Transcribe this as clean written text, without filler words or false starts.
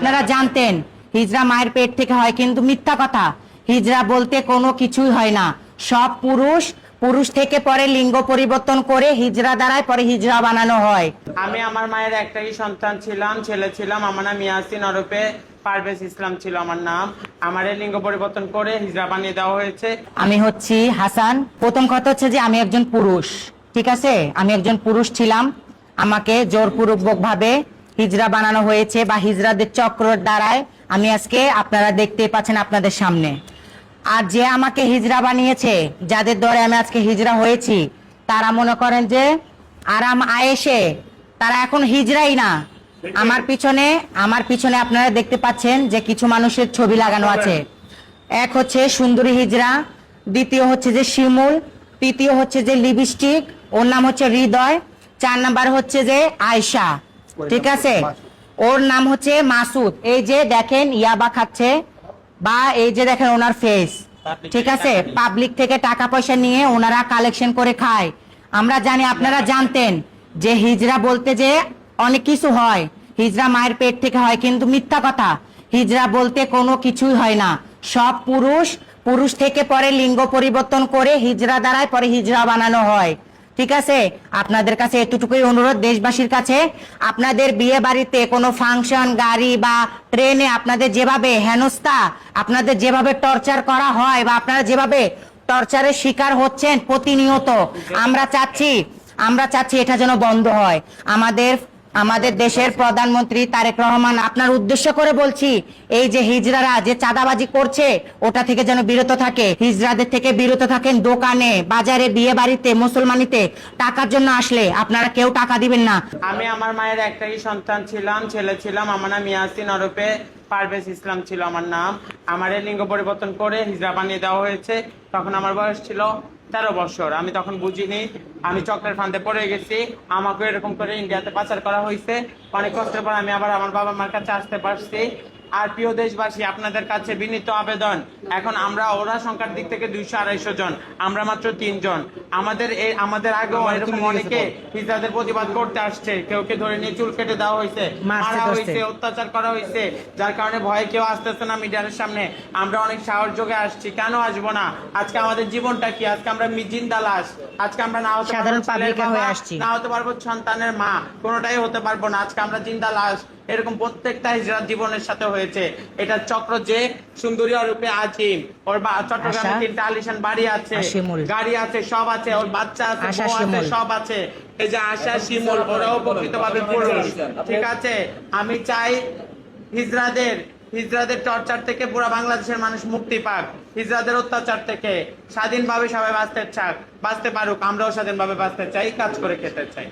আপনারা জানতেন হিজড়া মায়ের পেট থেকে হয়, কিন্তু মিথ্যা কথা। হিজড়া বলতে কোনো কিছুই হয় না। সব পুরুষ থেকে পরে লিঙ্গ পরিবর্তন করে হিজড়া দ্বারায় পরে হিজড়া বানানো হয়। আমি আমার মায়ের একটাই সন্তান ছিলাম, ছেলে ছিলাম। আমার নাম ইয়াসিন ওরফে পারভেজ ইসলাম ছিল আমার নাম। আমার লিঙ্গ পরিবর্তন করে হিজড়া বানিয়ে দেওয়া হয়েছে। আমি হচ্ছি হাসান। প্রথম কথা হচ্ছে যে আমি একজন পুরুষ, ঠিক আছে? আমি একজন পুরুষ ছিলাম, আমাকে জোরপূর্বক ভাবে হিজড়া বানানো হয়েছে বা হিজড়াদের চক্রের দ্বারায় আমি আজকে আপনারা দেখতে পাচ্ছেন আপনাদের সামনে। আর যে আমাকে হিজড়া বানিয়েছে, যাদের দ্বারা আমি আজকে হিজড়া হয়েছি, তারা মনে করেন যে আরাম আয়েশে তারা এখন হিজড়াই না। আমার পিছনে আপনারা দেখতে পাচ্ছেন যে কিছু মানুষের ছবি লাগানো আছে। এক হচ্ছে সুন্দরী হিজড়া, দ্বিতীয় হচ্ছে যে শিমুল, তৃতীয় হচ্ছে যে লিপস্টিক, ওর নাম হচ্ছে হৃদয়, 4 নাম্বার হচ্ছে যে আয়শা, ঠিক আছে? ওর নাম হচ্ছে মাসুদ। এই যে দেখেন ইয়াবা খাচ্ছে, বা এই যে দেখেন ওনার ফেস, ঠিক আছে? পাবলিক থেকে টাকা পয়সা নিয়ে ওনারা কালেকশন করে খায়। আমরা জানি, আপনারা জানতেন যে হিজড়া বলতে যে অনেক কিছু হয়। হিজড়া মায়ের পেট থেকে হয়, কিন্তু মিথ্যা কথা। হিজড়া বলতে কোনো কিছুই হয় না। সব পুরুষ থেকে পরে লিঙ্গ পরিবর্তন করে হিজড়া দ্বারায় পরে হিজড়া বানানো হয়, ঠিক আছে? আপনাদের কাছে এতটুকুই অনুরোধ, দেশবাসীর কাছে, আপনাদের বিয়ে বাড়িতে কোনো ফাংশন, গাড়ি বা ট্রেনে আপনাদের যেভাবে হেনস্থা, আপনাদের যেভাবে টর্চার করা হয় বা আপনারা যেভাবে টর্চারের শিকার হচ্ছেন প্রতিনিয়ত, আমরা চাচ্ছি এটা যেন বন্ধ হয়। আমাদের দেশের প্রধানমন্ত্রী তারেক রহমান, আপনার উদ্দেশ্য করে বলছি, এই যে হিজড়ারা যে চাঁদাবাজি করছে ওটা থেকে যেন বিরত থাকে। হিজড়াদের থেকে বিরত থাকেন। দোকানে, বাজারে, বিয়ে বাড়িতে, মুসলমানিতে টাকার জন্য আসলে আপনারা কেউ টাকা দিবেন না। আমি আমার মায়ের একটাই সন্তান ছিলাম, ছেলে ছিলাম। আমার নাম ইয়াসিন ওরফে পারভেজ ইসলাম ছিল আমার নাম। আমার লিঙ্গ পরিবর্তন করে হিজড়া বানিয়ে দেওয়া হয়েছে। তখন আমার বয়স ছিল 13 বছর। আমি তখন বুঝিনি, আমি চক্রের ফাঁদে পড়ে গেছি। আমাকে এরকম করে ইন্ডিয়াতে পাচার করা হয়েছে। অনেক কষ্টের পর আমি আবার আমার বাবা মার কাছে আসতে পারছি। আর প্রিয় দেশবাসী, আপনাদের কাছে বিনীত আবেদন, এখন আমরা ওরা সংখ্যার দিক থেকে 200-250 জন, আমরা মাত্র 3 জন। আমাদের আগেও এরকম অনেকে হিজড়াদের প্রতিবাদ করতে আসছে। কেউকে ধরে নিয়ে চুল কেটে দেওয়া হয়েছে, মারা হয়েছে, অত্যাচার করা হয়েছে, যার কারণে ভয়ে কেউ আসতেছে না মিডিয়ার সামনে। আমরা অনেক সাহস যোগে আসছি, কেন আসবো না? আজকে আমাদের জীবনটা কি? আজকে আমরা জিন্দা লাশ। আজকে আমরা না হতে পারবো সন্তানের মা, কোনোটাই হতে পারবো না। আজকে আমরা জিন্দা লাশ। এরকম প্রত্যেকটা হিজড়ার জীবনের সাথে হয়েছে। এটা চক্র যে সুন্দরী রূপে আজিম, ওর চট্টগ্রামে 3টা আলিশান বাড়ি আছে, গাড়ি আছে, সব আছে, ওর বাচ্চা আছে, বউ আছে, সব আছে। এই যে আশা, শিমুল, ওরাও প্রকৃতভাবে পুরুষ, ঠিক আছে? আমি চাই হিজড়াদের টর্চার থেকে পুরো বাংলাদেশের মানুষ মুক্তি পাক। হিজড়াদের অত্যাচার থেকে স্বাধীনভাবে সবাই বাঁচতে পারুক। আমরাও স্বাধীনভাবে বাঁচতে চাই, কাজ করে খেতে চাই।